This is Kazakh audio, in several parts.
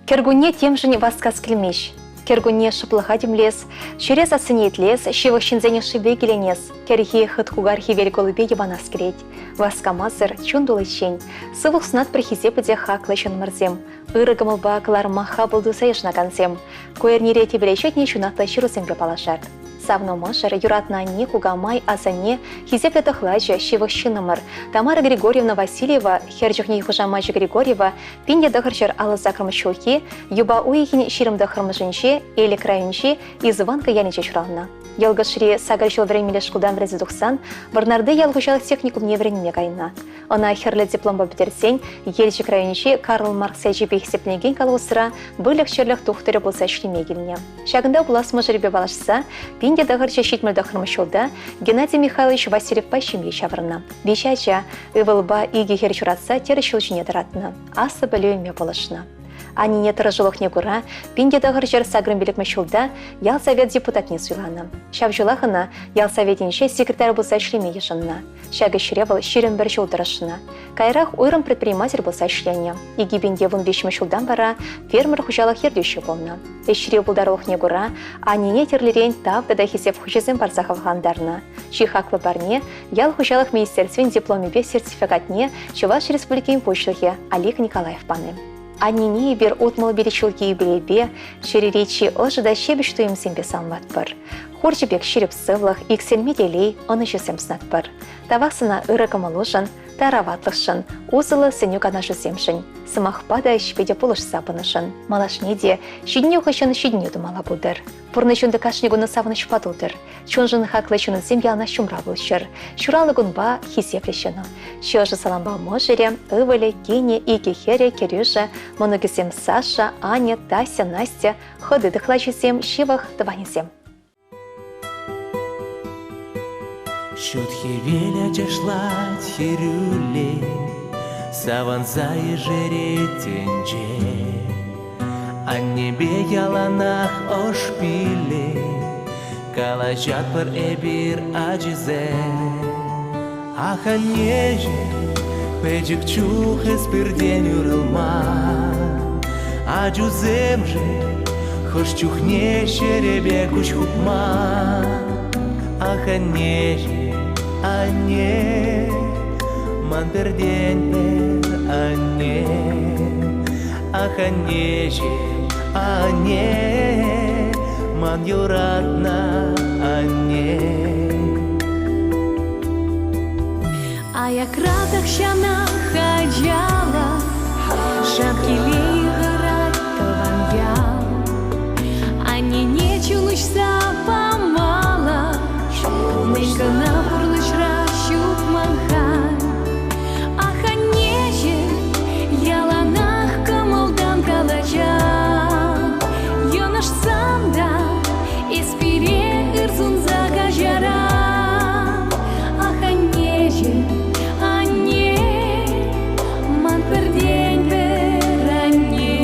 Кергуне тем же не васкас кельмеш. Кергуне шаплахатим лес, через оценит лес, щевых шинзене шибе геленес, керхи хатхугархи великолыбе ебанас креть. Васкамазыр чундулы чень, сывых снат прихизе падеха клэчен марзем, ырыгамылба клар маха булду саешна консем, куэрнире тибелечет не чунат лачиру земле палашат. Савно машер юратна не кугамай азане хизепля тахлача щевых щинамар, Тамара Григорьевна Васильева, херджухни хужамача Григорьева, пинья дахарчар алазакрам щухи, юба уихин щирым дахарм женщи, или крайнчи, из Иванка Янича Чуравна. Ялгашри сагарчил времени шкулдан в резидухсан, Барнарды ялгушал техникум не времени кайна. Она херля дипломба бетерсень, ельчи крайнчи, Карл Маркс яжипих сепнеген калусра, былях черлях тухтыры болса шлемегельня. Шагында булас мажырбе балашса, пинья дахарча щитмель дахарм щулда, Геннадий Михайлович Васильев пащемье чаврна. Бещача, ывылба иги херчуратса терещилчине таратна, аса балюйме полошна. Они не тражылых не гура, пинде дагырчар сагрым билик мешулда, ял совет депутат не суйлана. Шав жулахана, ял советинше секретарь болса шлеме ешанна. Шага ширевал ширен бір жулдырышына. Кайрах ойрым предприниматель болса шлене. Иги бинде вон беш мешулдан бара, фермер хужалах ердющий болна. Эшире булдарлых не гура, они не терлерень тав да хисев хужезем парзахов гандарна. Чихаклы барне, ял хужалах министерствен дипломе без сертификатне, Чуваш республики почтахе Олег Николаев паны. Они не бер отмал беречилки и белебе, череречи ожида щебе, что им сембе сам ватпар. Хорчебек щереп сывлах, иксен меделей, он еще сем снатпар. Тавахсына ыракамалушан, тараватлышын, узылы сынюка нашу семшин. Сымах пада щепеде полыш сапынышын. Малашнеде, щидню хащан щидню думала будер. Пурнычунды кашнегу насавыныш падудыр. Чунжын хаклычунын семьялна шумра булшыр. Шуралы гунба хисеплещыну. Щожы саламба можере, ывыле, Гене, Иги, Хере, Кирюша, Моногисем Саша, Аня, Тася, Настя, ходы дыхлачисем, щивах, тванисем. Шутхи веля джашлать хирюле, саванза и жеретенже, а небе яланах ошпиле, калачат пар эбир аджизе. Ах, а неже, педжик чух эспирдень урылма, а джузем же, хош чухне шеребе куч хупма. Ах, а неже, а не, ман пердень пер, а не. Ах, а неже, а не, ман юратна, а не. А я кратах щана хаджала, шапкили грать таванья, а не чулыш запамала, нынка напурлыш ращук манхай. Ах, а неже, яланах камалдан калача, ёнаш самда, испире ирзун загажара. Ах, а неже, а не, ман пердень перане.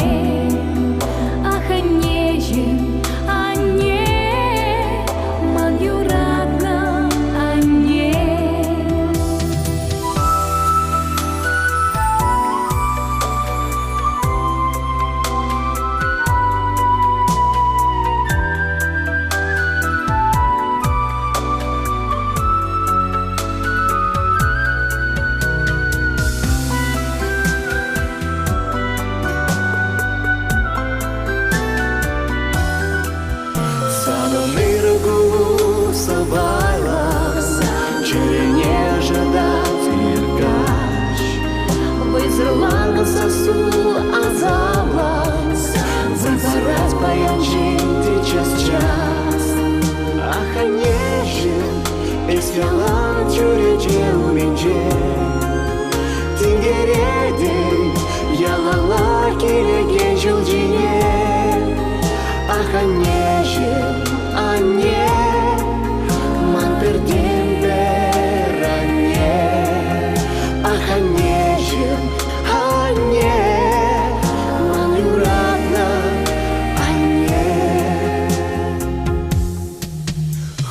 Ах, а неже, а не, ман юратна, а не. Садовный руку собайла, черене ожидать иргач. Вызрла сосу, а заблас, Запорать поянчить час. Ах, а нежен, эскалан чуреже уменже. Тингередей, ялала килеген жылжине. Ах, а нежен, а не, ман пердень перане. Ах, а нежен, а не, ман юратна, а не.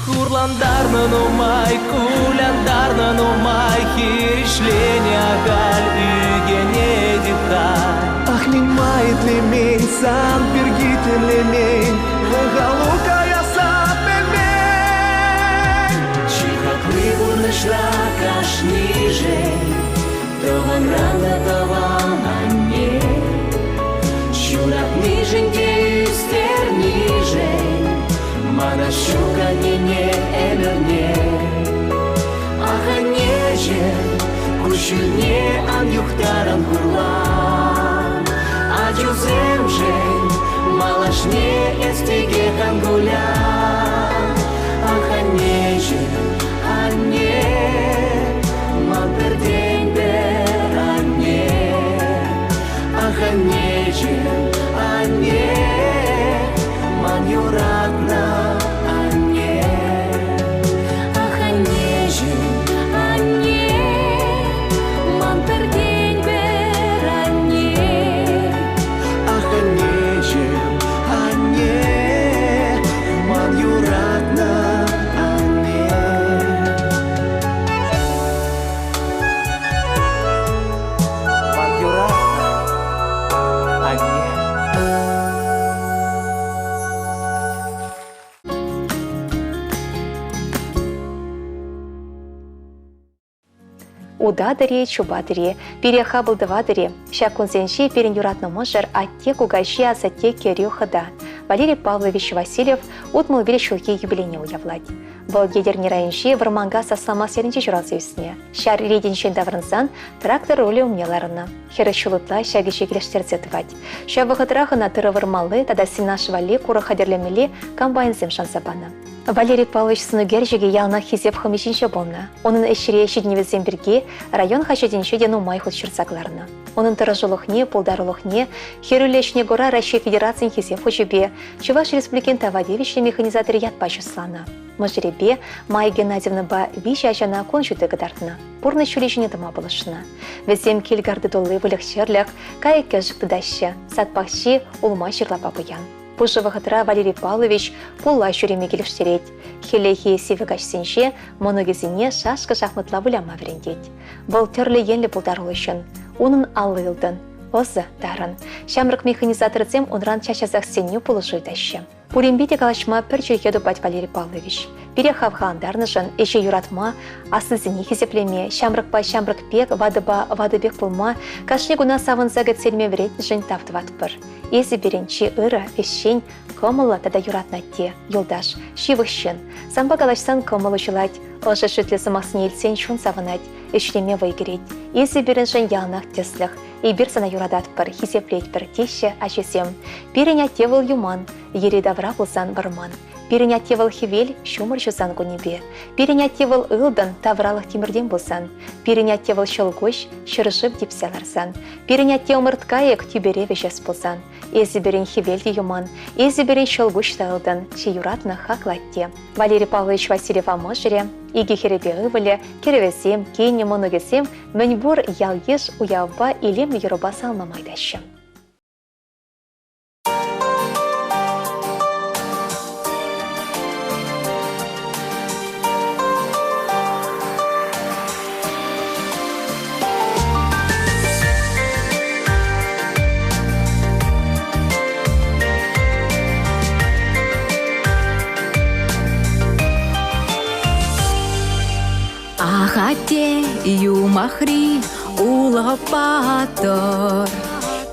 Хурландарна нумай, куляндарна нумай, хиришленя галь, үгене дихай. Ах, Принимает ли мень, сан бергит ли мень, галука я сам мень. Чихакли бурнышла кашниже, то вам рано, то вам анне. Щурак ниженьке устер ниже, мана щука не эмерне. Ах, анеже, кушюне ан юхтаран гурлан. А чузем же, малашне эстиге хангулян. Ах, анеже, анне, ман пердень бер анне. Ах, анеже, анне, ман юратна анне. Ах, анеже, анне, ман пердень бер анне. Ах, анеже, анне, ман юратна анне. Ман юратна анне. Удадыре, чубадыре, перехабылдывадыре, щакунзенши перен юратны мыжыр, атте кугайши азатте керюхада. Валерий Павлович Васильев утмыл вели шулки юбилейне уявлать. Бұл едерне райынши варманга саслама серінче жұралсы үстіне. Шар реденшен даврынсан трактор роли умнеларына. Хері шулытла шагиші келештерзе тывать. Ша вғыдрағына тыры вармалы, тада синаш вали куры хадерлемели комбайнзем шансабана. Валерий Павлович сынугер ялна хизеп хымишинше болна. Onun эшіре шедневізен бірге район хашеденше дену майхут шырсакларына. Onun тырыжылықне, пулдарылықне, херулешне гора Россия Федерациян хизеп хучебе, Чуваш Республикин тавадевище механизатор ятпашыслана. Мыжребе Майя Геннадьевна ба виші ажана кончуты гадартына. Пурны шулешіне дыма болышына. Везем келгарды долы вылықшерлік, кайыке жықты дашы, сатпақши улма шырлапа бұян. Пушы вағытыра Валерий Павлович пулла шүреме келіштерет. Хелехи севігаш сенше, моногезіне шашқы шахмытла вылама верендет. Бұл түрлі енлі бұлдарыл үшін. Оның алылдын, озы дарын. Шамрық механизаторцем онран чашазақ сеню пулыжы дашы. Пурембете калашма пір жүргеду бать Валерий Павлович. Бере хавғандарны жын, эше юратма, асызыне хезеплеме, шамрықпа шамрық пек, вадыба вадыбек пулма, кашне гуна савынса гәтселме верет жын тафтыват пыр. Ези беренчи ыры, эшшен, комылы тада юратна те, юлдаш, шивықшын. Самба калашсан комылы жылать, ожы шүтлесі мақсын елсен шун савынать, эшлеме вайгерет. Ези береншін ялнақ тесліх, и бір сана юрадат пыр, хезеплет пыр, теші ашесем. Переня тевыл юман, ере давра болсан варман. Переня тевыл хевел, шумыр жусан гунебе. Переня тевыл ылдан, тавралық темірден болсан. Переня тевыл шылгош, шырышып депселарсан. Переня тевмыр ткаек тюбере вешес болсан. Ези берен хевел де юман, ези берен шылгош та ылдан, че юратны хаклатте. Валерий Павлович Васильев амыжыре, иге херебе ывыле, керевесем, кейне моногесем, мөнбур ял еш уявба илем юруба салмамайдашы. Ахате юмахри улапатор,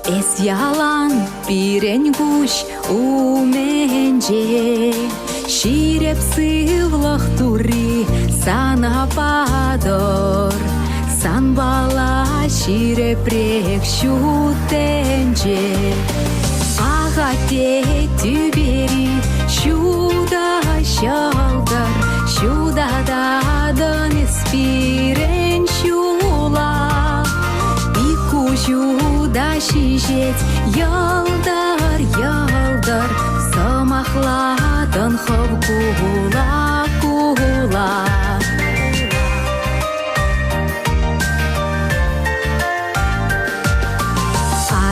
эс ялан пирен гуш уменже, ширеп сывлах тури санападор, санбала ширепрек шутенже. Ахате тюбери шуда шалдар, шуда дадан спирен шула, ику шуда шишет ялдар, ялдар, самахладан хов кула, кула.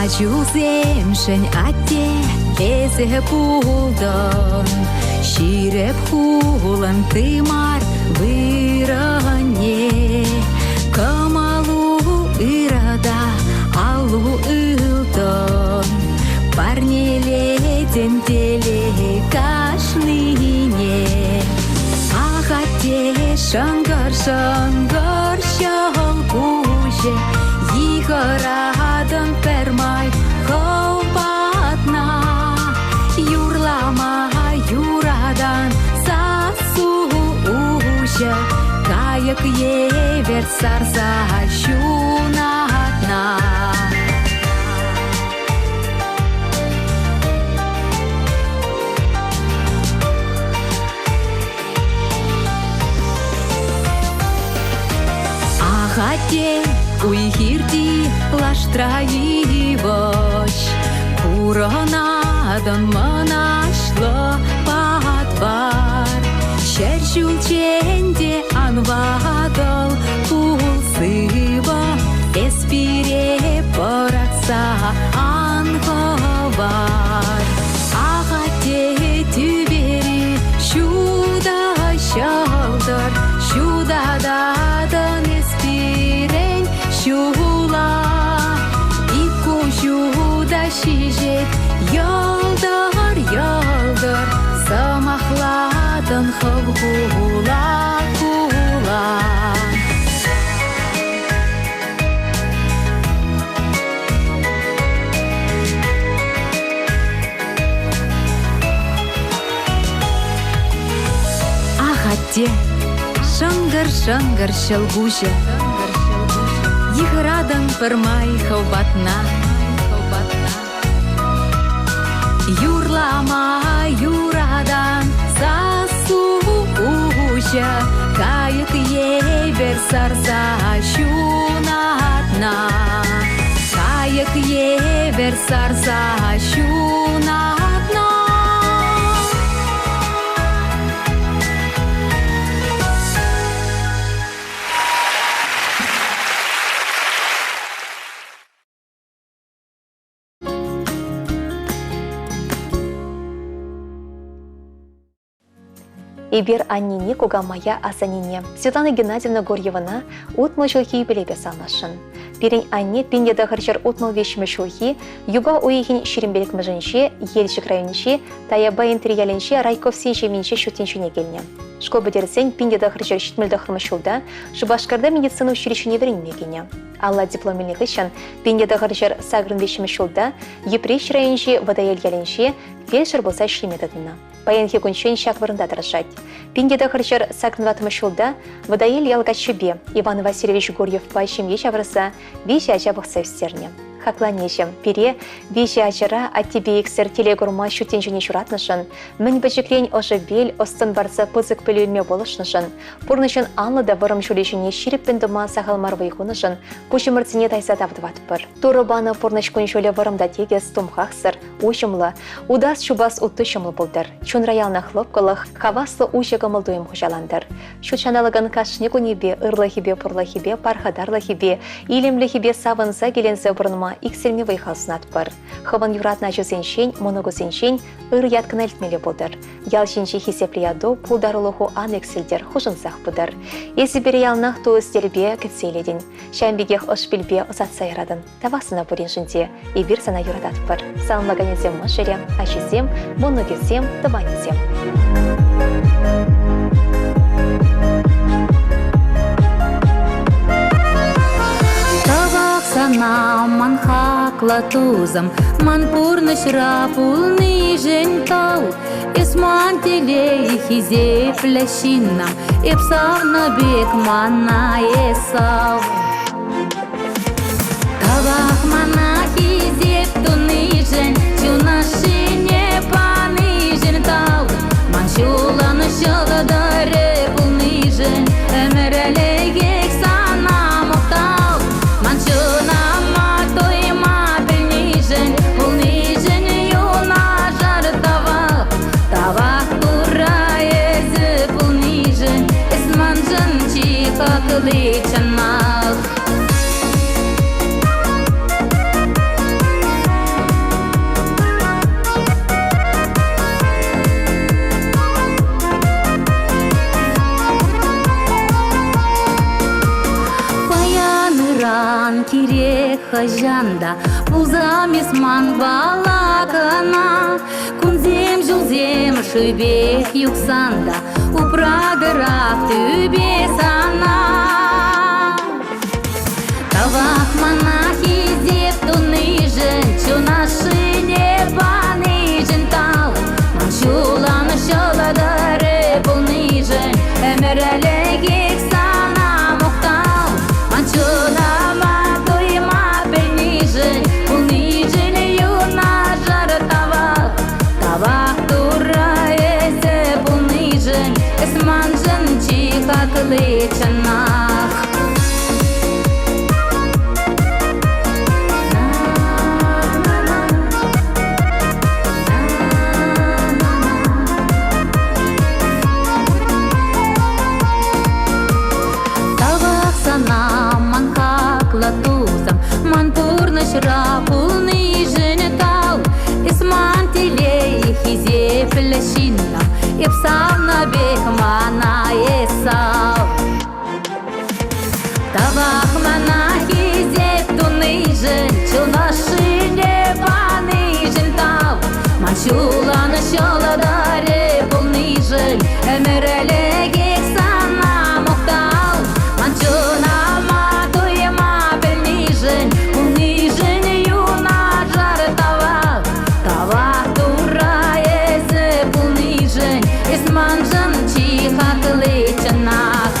Ачуземшен атте лезе пулдан, ширеп хулан тымар выране, камалу ирада алу ылдан. шангар шалгуше, Йырадан пермай ховатна, Юрлама юрадан сасуше, Каяк евер сарса шунатна. Ахате уйхирти лаштраивоч, Куронадан манашло подвар, Шершулченде анвадал пулсыва, Эспире поракса анховар. Ахате тюбери шуда шалдар, Шуда дадан эспирен шула, Ику шуда шижет ялдар, ялдар, Самахладан хавгула кула. Ахате шангар шалгуше, Йырадан пермай ховатна. Юрлама юрадан сасуше, Каяк евер сарса шунатна, Каяк евер сарса шунатна. Ибер Аннине Кугамая Асанине. Светлана Геннадьевна Горьевна утмыл жылхи белебе салнашын. Перень Анне пеньеда харчар утмыл вещмы шулхи, юба уехин ширимбелек мыжынше, елшик районше, таяба интерьяленше, райков сенше менше шутеншуне келне. Школбы дерсен пеньеда харчар шитмельда хырмышулда, Шубашкарда медицина училищене вренмегене. Алла дипломельных ищен, пеньеда харчар сагрын вещмы шулда, епрещ районше, водоель яленше, фельдшер болса шлеметадына. Паянхи кунчен шак вырында тырышать. Пиндеда харчар сакнватымы шулда, водоел ялгачшыбе, Иван Васильевич Гурьев пайшим ечавраса, вещи ачабықса встерне. Хакланешем, пере, вещи ачара, от тебе эксер телегурма шутенжіне шуратнышын, мін бәжіклен ожы бел, остын барса пызык пөлілме болышнышын, пұрнышын анлыда вырым шулешіне ширіппен дума сағалмар вайхунышын, пушымыртсіне тайса тавдыватпыр. Турыбаны пұрныш күн шөлі вырымда тегес тумхақсыр, ушымлы, удас шубас утты шымлы болдыр. Чун раялна хлопкалых, хаваслы ушығы мылдуым хұжаландыр. Шутшаналығын кашны күнебе, ырлы хибе, пұрлы хибе, пархадарлы хибе, илемлі хибе савынса келенсе бұрныма иксерме вайхалсынат бар. Хыван юратна жүзеншен, моногусеншен, ыр яткын әлтмелі болдыр. Ялшенші хисеплияду пулдарылығы анексілдер хұжынсақ бұдыр. Есі бере ялнақ туыстелбе кітселеден. Шәмбегех ұшпілбе ұсатса ярадын. Тавасына бұреншінде, ебір сана юратат бар. Салмаганезем мұшырем, ашызем, моногесем, таванезем. Sana man hakla tuzam, man purnish rapul nijen tau, Isman tele hize flashinam, Ipsavna bek mana esav. Tavak mana hize tu nijen, Чунашине панижен тау, Man şulan şılı dare pul nijen, Emerelege sana muhtav. Kirek hajanda, pulzam isman balakana, Kunzem julzem şübek yuksanda, Upradıraq tübek Өмірелегек сана мұқтау Манчунама тойма білнежін Бұлнежін юна жары табақ Табақ тура есі бұлнежін Ісманжын чиха кылычынақ Рапулный женетал, Исман телей хизе флешинна, Ипсавна бехмана эсав. Тавах мана хизе туный жен, Чулашине паный жентал, Манчуланы шоладаре полный жен, Эмерелегек сана мухтал, Манчунама туема бельный жен, Исманжын чиха кылычынақ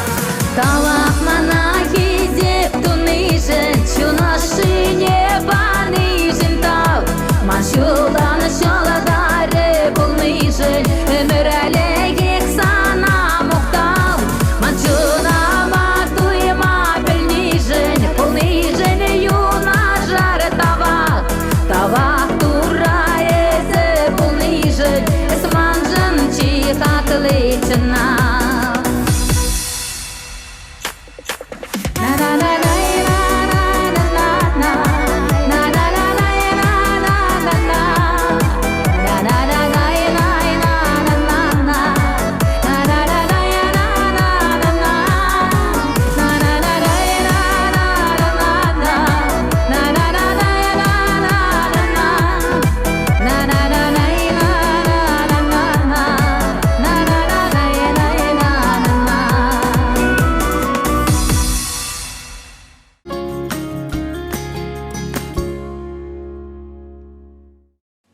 Талақ мана хизеп тунышын Чунашыне банышын тал Маншуланы шоладары бұлнышын Өмірәлегек сана мұқтал Маншунама туема білнышын Бұлнышын юна жары табақ Табақ тура езі бұлнышын Исманжын чиха кылычынақ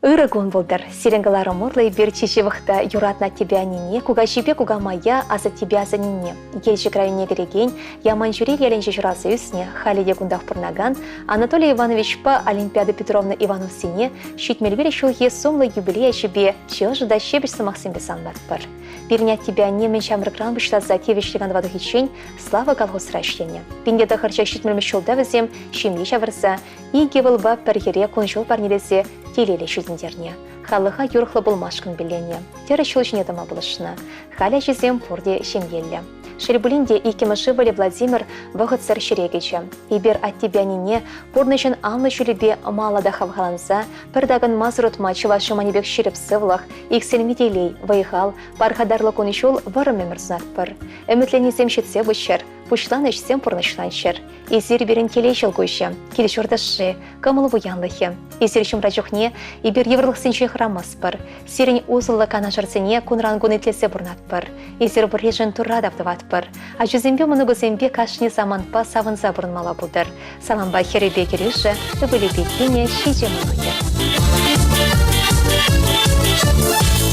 Ырыгун болдыр, сиренгалары мурлы бир чечевықта юратна тебя нине, куга жипе, куга мая, а за тебя за нине. Ельчи краю негрегень, яман жюри еленче журасы үсне, халиде гундах пурнаган, Анатолий Иванович па Олимпиада Петровна Иванов сине, щитмельбери шулхе сомлы юбилея чебе, чеж да щебеч самахсим бесанлар пар. Бирнят тебя немен шамрыкран бышта за тевешлиган вадыхичень, слава колхоз ращене. Пингеда харча щитмельме шулда везем, щимли шавырса, и гевылба перхере кунжул парнелесе, телеле шүзіндерне. Халыға юрықлы болмашқын білене. Тері шүлшіне тама бұлышына. Халя жезем пұрде шемелі. Шербулинде икеміші білі Владимир вғытсыр шерегечі. Ибер от тебя нине пұрнышын анлы жүлібе малада хавғаланса, пірдагын мазырут мачыва шыманебек шеріп сывлық, икселми делей, вайғал, пархадарлы конышул варым өмірзінат пір. Үмітленесем шетсе бұшыр, пушлан ішсем пұрнышланшыр. Изер берін келей жылгойшы, келешордашы, камыл буянлығы. Изер шымра жоқне, ибер еврлық сенші храмас пір. Серін узылы кана жарсене кунрангун етлесе бұрнат пір. Изер бұрежін тұрра давдыват пір. А жүзембе мұны гөзембе кашне заманпа савынза бұрынмала бұлдыр. Саламба херебе кереші, үбілі бекене шеже мұнығы.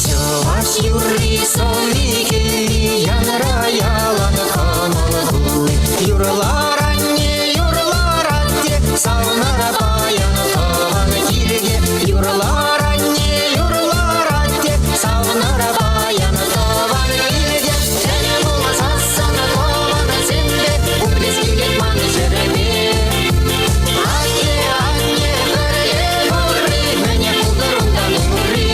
Чуваш юрли солики, янра ялан хамалгу. Юрларанне, юрларанте, савнара баян хаван килге. Юрларанне, юрларанте, савнара баян хаван килге. Және була сассана кована земде, уплескилет ман жереме. Анне, бірге бұрри, мәне бұлдырымдан ұмри.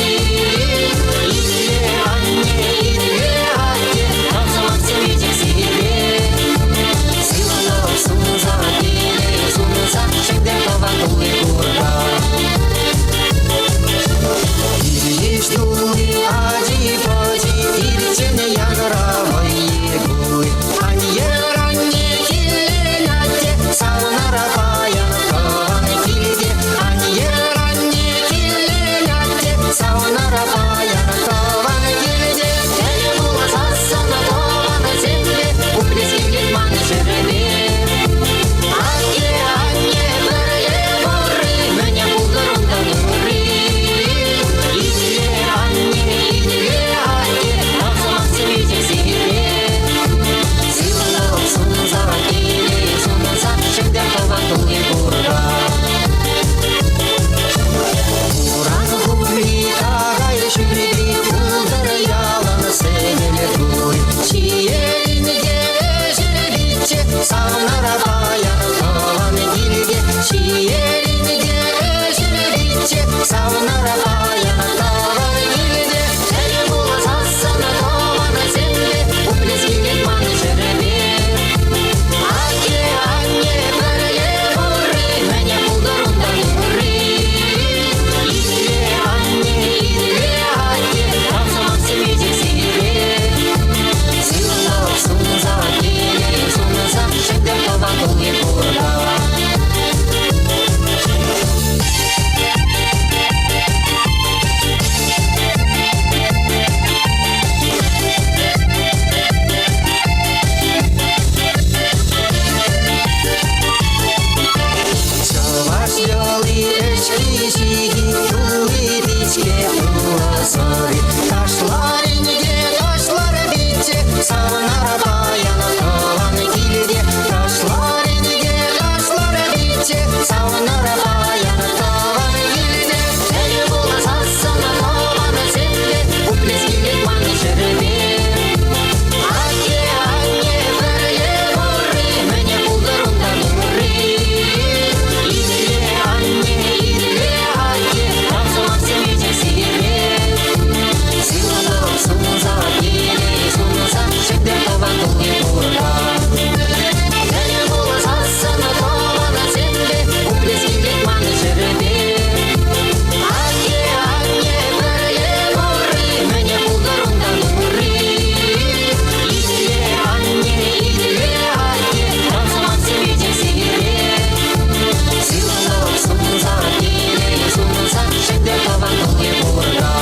Сила савнара баяна таван елде, әлі була сасына тавана земле, уплескелек маны жереме. Аке, анне, бірге бұры, мәне бұлдырында бұры. Идле, анне, идле, аке, тамсаман семейдек сейре. Сыллап, сумза, келе, сумза, шендер табан тұлге бұрға. Савнара баяна таван елде, ташлар енеге, ташлар битте. Савнара баяна таван елде, әлі була сасына тавана земле, уплескелек маны жереме. Аке, анне, бірге бұры, мәне бұлдырында бұры. Идле, анне, идле, аке, тамсаман семейдек сейре. Сыллап, сумза, келе, сумза, шендер табан тұлге бұрға. Әлі була сасына тавана земле, уплескелек маны жереме. Аке, анне, бірге бұры, мәне бұлдырында бұры. Идле, анне, идле, аке, тамсаман семейдек сейре. Сыллап, сумза, келе, сумза, шендер табан тұлге бұрға.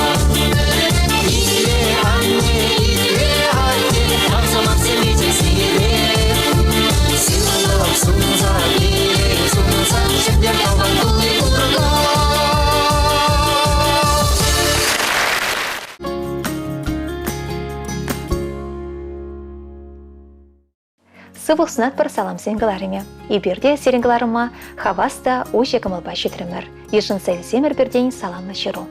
Идле, анне, идле, аке, тамсаман семейдек сейре. Сыллап, сумза, келе, сумза, шендер табан тұлге бұрға. Сывық сынат бір салам сенгаларыме. Иберде серенгаларыма хаваста уже кымылба жетірімір. Ешін сәлсемір бірден саламлы шеру.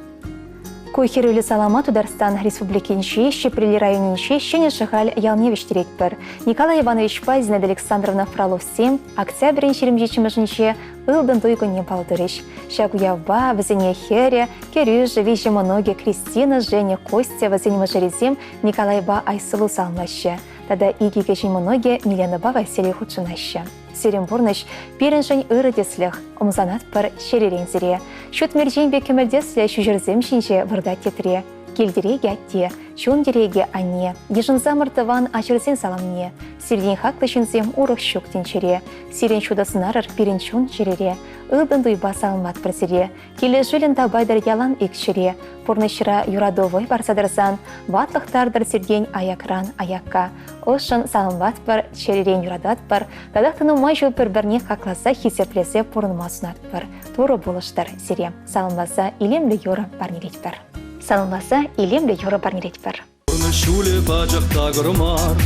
Куйхерулі салама Тударстан Республикинчи, Щеприли районинчи, Щене Шихаль Ялневич директор. Николай Иванович Пазин, Александровна Фролов 7, октябрь шеремжичимыжниче, Илдын Туйконен Палдырыш. Шагуява, Вазине Хере, Керюжа, Вижимоноге, Кристина, Женя, Костя, Вазине Мажерезим, Николайба Айсылу салмаще. Тада иги кешимоноге Миленаба Василий Худшинаще. Серембурныш пиреншень ырыдеслях, омзанат пар шерерензере. Шут мерджен бекемердесля шужерзем шинже вырда тетре. Кельдереге атте, чун дереге ане. Ежын замыртыван ачырзен саламне. Сирден хаклы шынзем урық щук тенчере. Сирен шудасынарыр пиренчун жерере. Илдын дуйба салмат бірсере. Келе жылен табайдар ялан икшере. Пурнышыра юрадовой барсадырсан. Ватлықтардыр сирден аякран аякка. Ошын салымбат бар, черерен юрадат бар. Тадақтыны майжу бір-бірне хакласа хисеплесе пурнымасынат бар. Туры болыштар сире. Салымбаса илемлі юры барнерет бар. Салымбаса илемлі юры барнерет бар. Шуле бачақта гұрмар,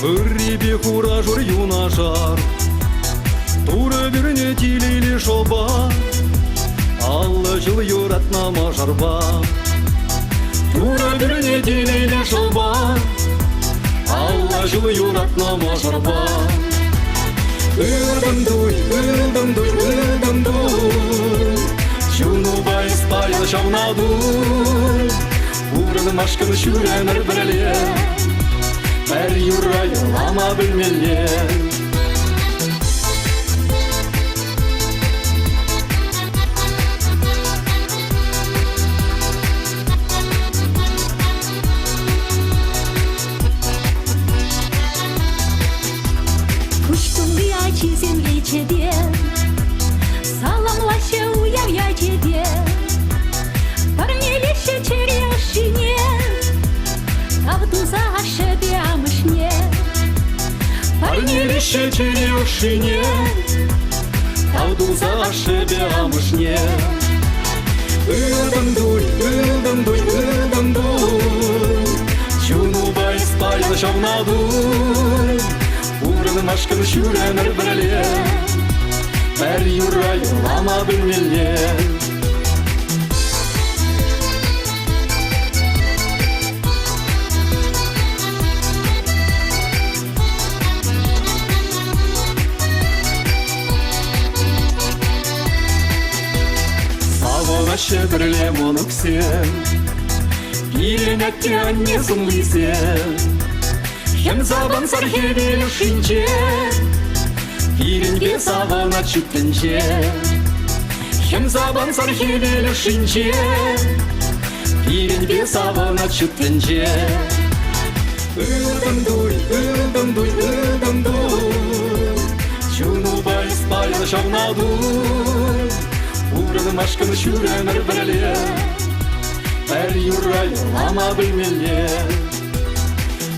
үрребе хура жүр юнашар. Туры біріне тилейлі шоба, аллы жыл юратна мажарба. Туры біріне тилейлі шоба, аллы жыл юратна мажарба. Үрдім дуй, үрдім дуй, үрдім дуй, шуну байыспайды шаунаду. Урын машкын шүренір біріле, әр юра юлама білмеле. Кучкун биячи земле чеде, саламлаще уявя чеде. Парнелище черешине, тавдуза шебе амышне. Парнелище черешине, тавдуза шебе амышне. Үрдім дуй, үрдім дуй, үрдім дуй, чуну байыспайды шаунаду. Урын машкын шүренір біріле, әр юра юлама білмеле. Ачы бірле мұнық сен Пирен әттен не сұңлы сен Хем забан сархевел шинче Пирен бе савана чүттінче Хем забан сархевел шинче Пирен бе савана чүттінче Ылдым дуй, ылдым дуй, ылдым дуй Чуну байс байла шавна дуй Урыным ашкын шүренір бірле Әр юрай лама білмеле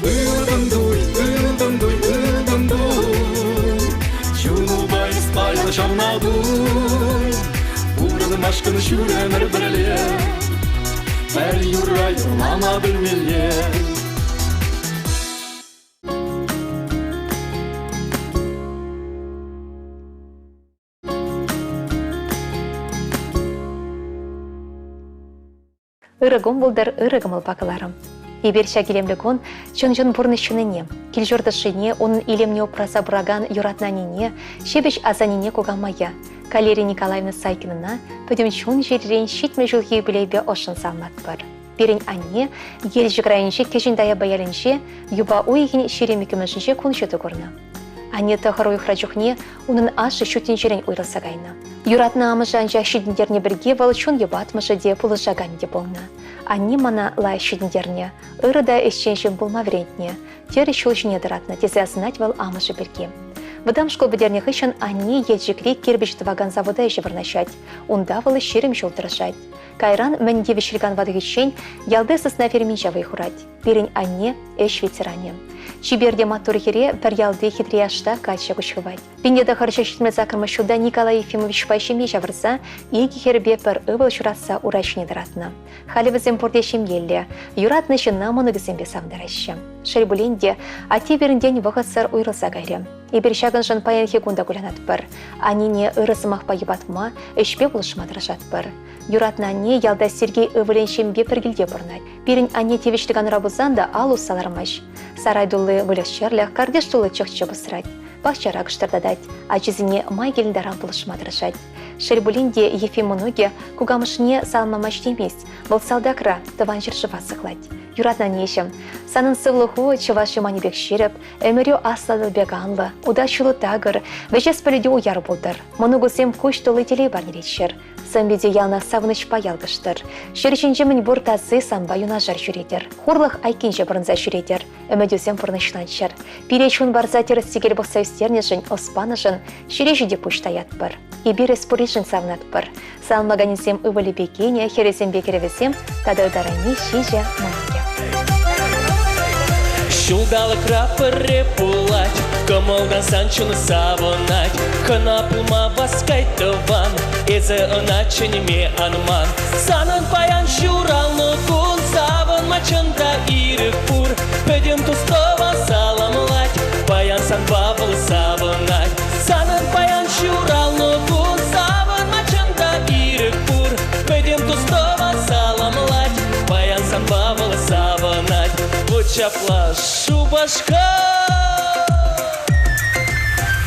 Ылдым дуй, ылдым дуй, ылдым дуй Чуну байс байла шавна дуй Урыным ашкын шүренір бірле Әр юрай лама білмеле Ырыгым болдар ырыгымыл бакыларым. Иберча келемлігін чын-жын бұрны шыныне, келжордышыне, оның илемне опраса бұраган юратнанине, шебеш азанине кугамая. Калерия Николаевна Сайкинына пөдім чун жеререн шитме жылғы білейбе ошын салмат бар. Берін анне, ел жығырайынше кешіндая баялынше, юба уйген шеремекімішінше күншеті көрні. Анне тахар ойхрачухне, оның ашы шүтін жерен ойрылса гайна. Юратна амыжан жа шидіндерне бірге валычун ебатмышы де пулышаган де болны. Анне мана лай шидіндерне, ырыда эшченшін болма врентне, тері шулшыне дыратны, тезе азынать вал амышы бірге. Выдам школ бідерне хышын анне елжікрек кербешті ваган завода еші вырнашать, онда валы шерім жолдырышать. Кайран мәнде вешілган вадығышен ялды сысна ферминча вайхурать. Берін анне эш ветеране. Чиберде матурхере пер ялды хитрияшта кача күшхывать. Пиндеда харча шитме закырмышуда Николай Ефимович пайшеме жавырса, еги хербе пер ывыл шураса урачне дыратна. Халивызем пордешем елле, юратны шынна монығызембе савдараща. Шербуленде ати берінден вғысыр уйрылса гайры. Ибер шагын жын паян хекунда гулянат бір. Анине ырысымақ пайыбатма, үшпе бұлышма дырашат бір. Юратна не ялда Сергей ывыленшембе піргілде бұрнат. Берін ане тевештіган рабузан да алу салармаш. Сарай дулы вылышчарлях, кардеш дулы чықчы бұсырат. Бақчара кыштырдадать, а чизіне май келіндаран бұлышма дырашат. Шербулинде Ефимоноге кугамышне салмамаш демес, бұл салдакра тыван жыршыва сықлать. Юратна нешім, санын сывлығы чывашы манебек шеріп, өмірі аслады беганлы, удачылы тағыр, вежес пөліде уяр болдыр. Мұны көсем көш толы телей бар неретшір. Сәмбеде ялна савыныш паялдыштыр. Шерченжемін бұр тазы самба юнажар жүредер. Хурлық айкенже бұрынза жүредер. Өмедесем бұрнышланшыр. Перечун барза терістегел бұқса өстернешін, оспанышын, шережеде пұштаят бір. Ебір эспоришын савнат бір. Салмаганесем ывылі бекене, хересем бекеревесем, тады ұдарани шеже маныге. Шулдалы крапыры пулать, комолдан санчуны савынать, кына пулма баскайтыван, эзі ыначынеме анман. Санын паян шуралны кун, савынма чында ирік пур, пөдем тустова саламлать, паян сан бавыл савынать. Санын паян шуралны кун, савынма чында ирік пур, пөдем тустова саламлать, паян сан бавыл савынать. Чапла шубашка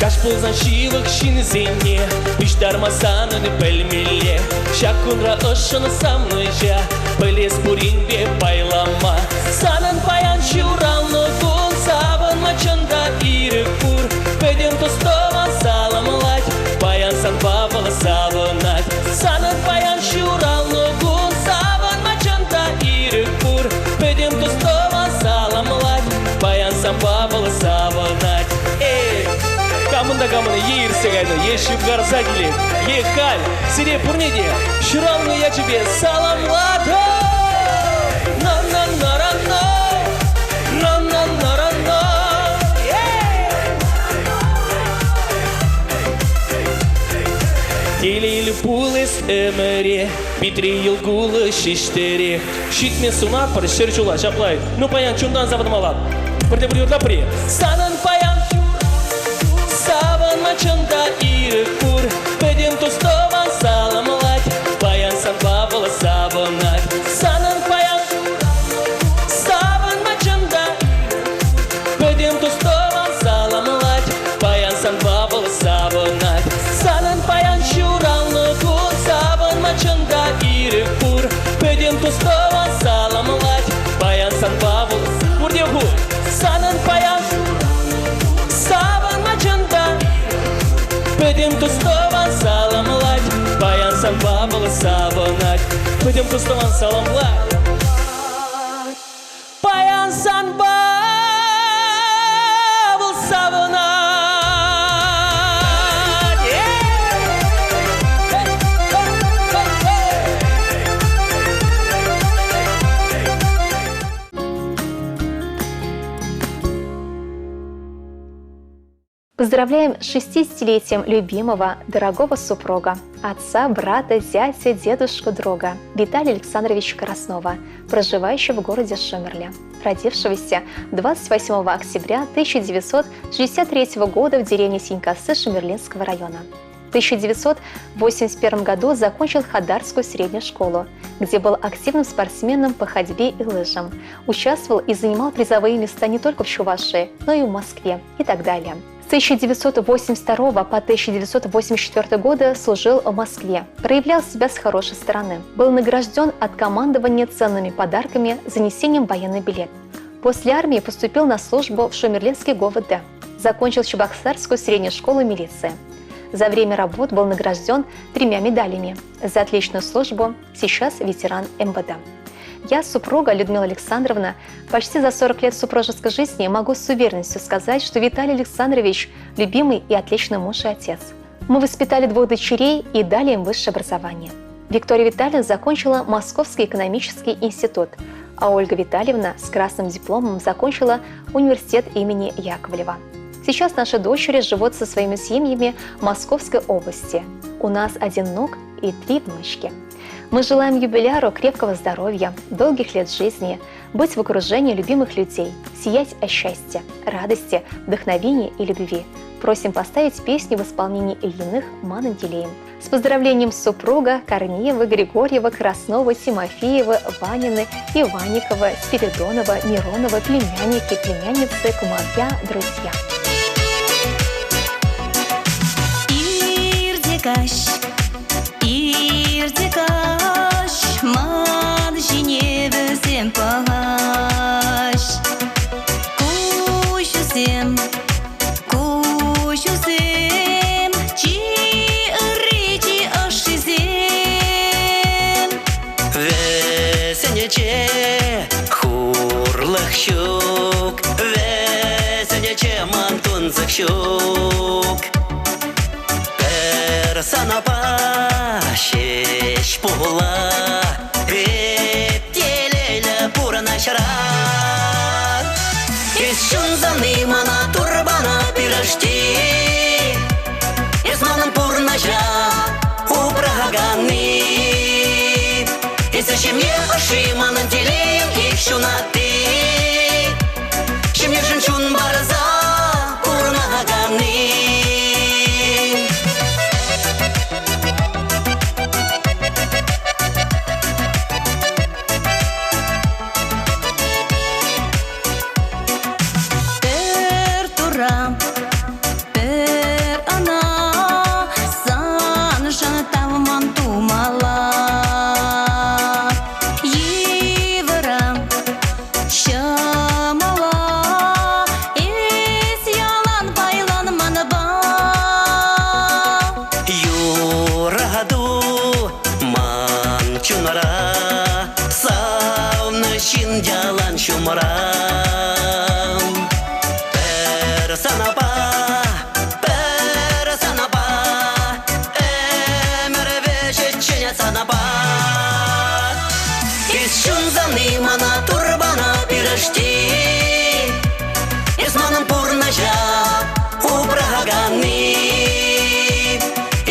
Каш пулзан шивық шинзене Бишдарма саныны пөлмеле Шакунра ышыны самныжа Пылес буринбе байлама Санын паян шуралны кун Савынма чында ирік пур Пөдем тустова саламлать Паян сан бавылы савынать Санын паян шуралны кун Савынма чында ирік пур Пөдем тустова саламлать Паян сан бавылы савынать Камында ерсе гайды, ешіп ғарса келек Ехаль, сире пұрнеде Шыралны я тебе саламлат На-на-на-ра-на На-на-на-ра-на Телейлі пулыс өміре Битри елгулы шештере Шитмен суна пыр шырчула жаплай Ну паян чундан завадым алап Бірде бір юрда пре Санын паян Савынма чында ирік пур Пөдем тустован саламлать Паян сан бавылы савынать Санын паян Савынма чында Пөдем тустован саламлать Паян сан бавылы савынать Санын паян шуралны кун Савынма чында ирік Будем кустован саламлать, баянсан бабыл савынать. Будем кустован саламлать, баянсан бабыл савынать. Поздравляем с 60-летием любимого, дорогого супруга, отца, брата, зятя, дедушку, друга Виталия Александровича Краснова, проживающего в городе Шумерле, родившегося 28 октября 1963 года в деревне Синькасы Шумерлинского района. В 1981 году закончил Хадарскую среднюю школу, где был активным спортсменом по ходьбе и лыжам, участвовал и занимал призовые места не только в Чувашии, но и в Москве и так далее. С 1982 по 1984 годы служил в Москве, проявлял себя с хорошей стороны. Был награжден от командования ценными подарками за несением военный билет. После армии поступил на службу в Шумерлинский ГУВД. Закончил Чебоксарскую среднюю школу милиции. За время работ был награжден 3 медалями за отличную службу, сейчас ветеран МВД. Я, супруга Людмила Александровна, почти за 40 лет супружеской жизни могу с уверенностью сказать, что Виталий Александрович – любимый и отличный муж и отец. Мы воспитали 2 дочерей и дали им высшее образование. Виктория Витальевна закончила Московский экономический институт, а Ольга Витальевна с красным дипломом закончила университет имени Яковлева. Сейчас наши дочери живут со своими семьями в Московской области. У нас 1 внук и 3 внучки. Мы желаем юбиляру крепкого здоровья, долгих лет жизни, быть в окружении любимых людей, сиять от счастья, радости, вдохновения и любви. Просим поставить песню в исполнении Ильиных «Манантелеем». С поздравлением супруга Корнеева, Григорьева, Краснова, Тимофеева, Ванины, Иванникова, Спиридонова, Миронова, племянники, племянницы, кумовья, друзья. Иртекаш, ман женевесем пагаш. Кушусем, чи речи ашизем. Весенече хурлах щук, весенече мантун закщук. Санапа шеш пула, телеля пура начара. Из шунзаны мана турбана пирожти, из манан пур начара упраганы. Из шемье аши манан телеем их шунаты, шемье женщун барза пурнаганы.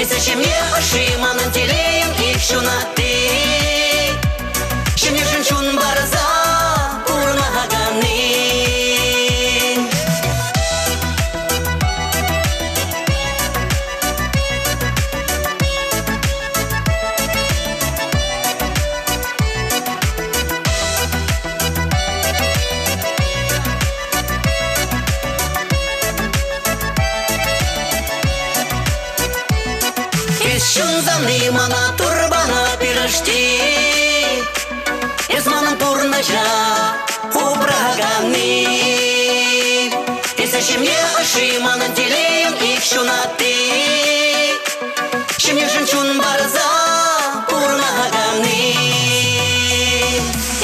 Зачем мне аши манантелеем их шунаты? Шемье женщун барза пурнаганы. Шунзаны мана турбана пирожти, из манан пурнача убраганы. И зачем мне аши манантелеем их шунаты? Шимне жынчун барза пурнаганы.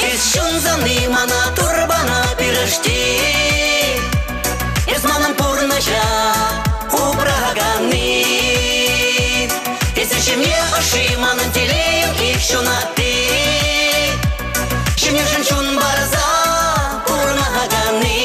Ес шунзаны мана турбана пирашти. Ес манам пурнажа упраганы. Ес шимне аши манам телеем их шунаты. Шимне жынчун барза пурнаганы.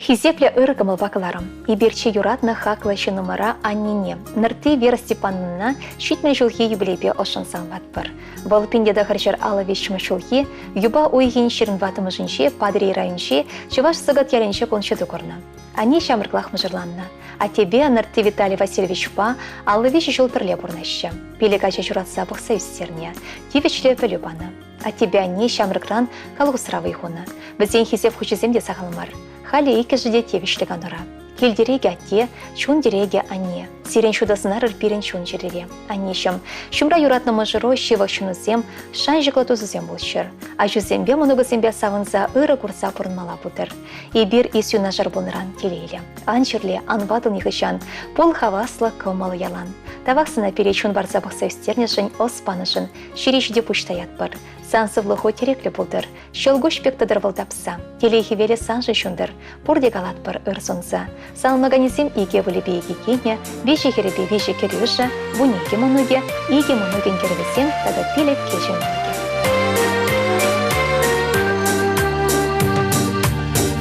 Хизепле ыргымыл вакыларым. Иберче юратны хаклашы номера аннине. Нырты Вера Степановна шитме жылхи юбилейпе ошынсан ватпыр. Бұл пиндеда харчар алавешмы жылхи, юба ойген шерін ватымы жынши, падри райынши, чываш сыгат яренші коншыды корна. Они шамырклах мыжырланна. А тебе, Нырты Виталий Васильевич па, алавеш жыл пірле бұрнаща. Пелегача журатса бұқса үстерне. Тивечле пөлюбана. А тебя не шамыркран калғысравы ихуна. Бізден хизеп хучизем де сағалымар. Хали ике жиде тевишліг анура. Келдереге атте, чун дереге анне. Сирен шудасынар ырпирен чун жерере. Аннешім, шумра юратны мыжыро шивак шунызем, шан жиклатузызем болшыр. А жүзембе мұнығызембе савынса ыры курса пұрынмала бұдыр. И бір ис юнажар бұныран телейлі. Анчырле, анбадын иғышан, пол хаваслы кылмалы ялан. Тавақсына перечун барза бақса үстернешін, оспанышын, ширишде пұштаят бар. Сансывлы хотереклі бұлдыр, шылгуш пектадыр вылдапса, телейхи веле санжы шундыр, пұрде галат бір ырсунса. Салмаганизм иге вылебеге кене, веші херебе веші керюша, бұнеге мұнуге, иге мұнуген кервесен, тада пилеп кежен мұнуге.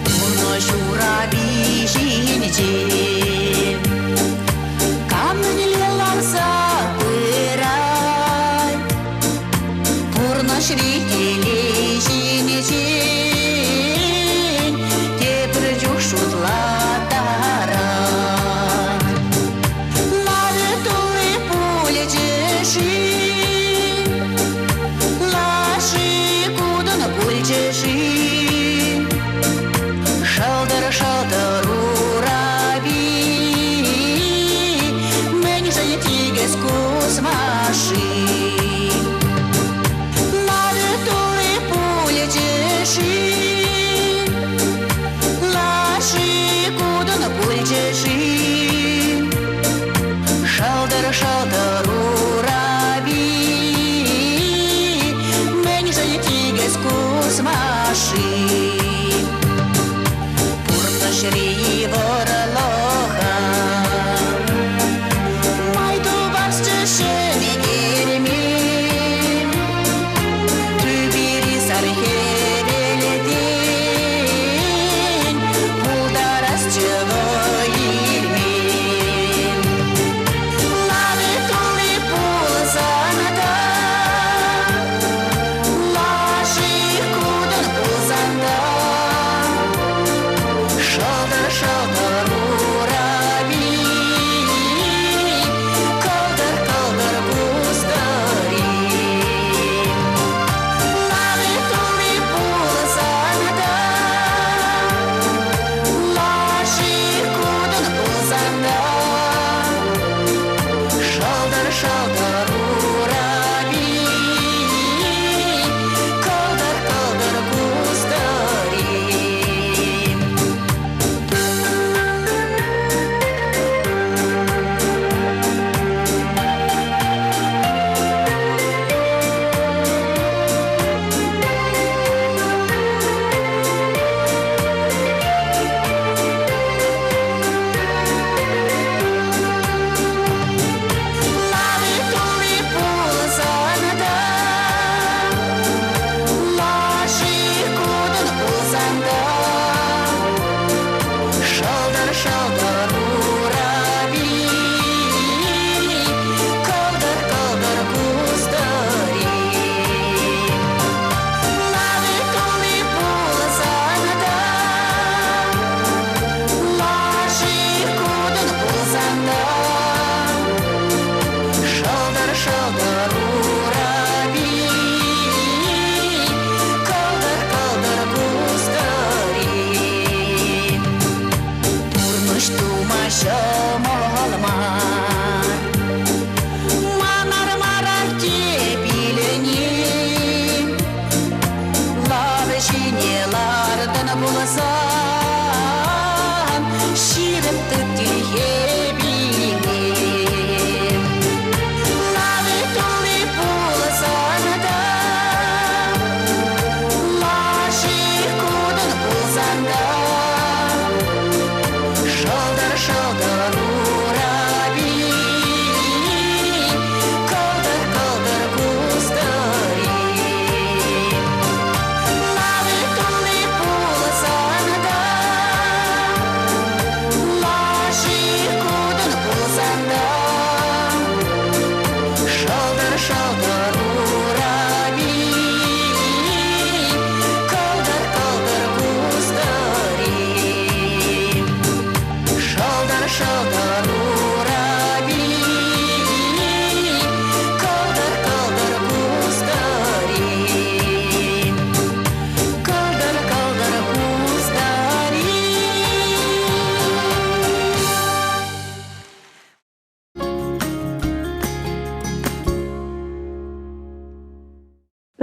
Пурно жура бишинече, камнеле ларса пырай. Пурно шрикеле жинече, тепір жүк шутлатарай. Лады тулы пуле жеши, лаши кудын пуль жеши. Шалдар ураби, мені же тігес кусмаши. Лады тулы пуле жеши, лаши кудын пуль жеши. Шалдар ураби, мені же тігес кусмаши. Шри воролоха, майду басчышыне кереме, түбері сархереледен, пулдарас жылы елмен. Лады тулы пулсанада, лаши кудын пулсанда. Шалдар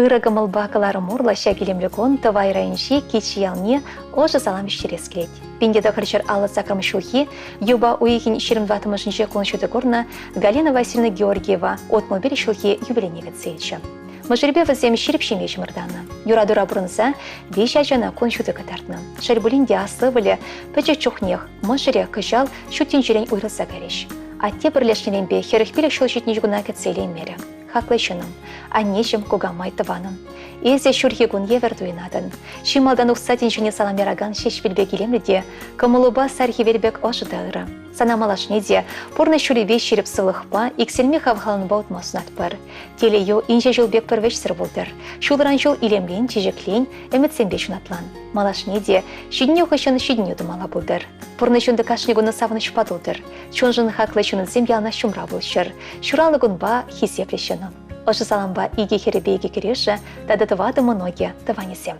Ыры гымылба кылары мурла шагилемлегон тывайрайынши кичи ялне ожы салам шерес келет. Пиндеда хырчыр алы сакрым шухи, юба уихин 22-шынчы куншуды горна Галина Васильевна Георгиева отмобиль шухи юбилейнеге цельчы. Мажырбе вазем ширпшемеш мырданы. Юрадура бұрынса, беш ажана куншуды катартны. Шарбулинде аслы вілі пәчі чухнех, мажыре кыжал шутин жүрен уйрылса кәреш. Атте бірлешнеренбе херіхпелі шул жетіне жүгіна кәтселен мәрі. Хаклайшыным, аннешім кугамай тываным. Эзе шурхи гун евер дуйнадын. Шималдан ұқсатин жүне саламераган шешвелбе келемліде, кымылуба сархи вербек ошыдағыры. Санамалашнеде, порны шуребе шеріп сылықпа, икселме хавхалын баут масынат бар. Теле ю инже жылбек пірвеш сыр болдыр. Шулыран жыл илемлен, тежеклен, әмітсенбе шунатлан. Малашнеде, шидіне ұқышын шидіне думала болдыр. Порны жүнді кашнегуны савыны шпадылдыр. Чон жын хаклайшының землялна шумра болшыр. Шуралығын ба хисеплешінің. Ошы саламба иге херебейге кереші, тады тывады многие тыванесем.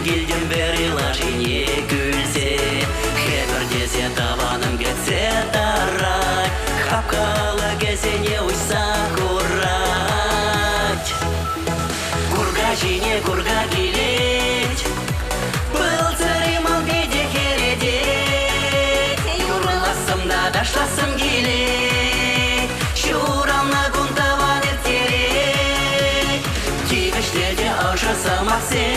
Келдім бәрі лашыне күлсе, хәбірдесе табаным кетсе тарай, хапқалы кәсене ұйса құрать. Курга жіне курга келет, бұл царимал беде хередет, юрыласым да дашласым келет, шурална күнтаван ертерет, тегішлерде ашасам ақсен.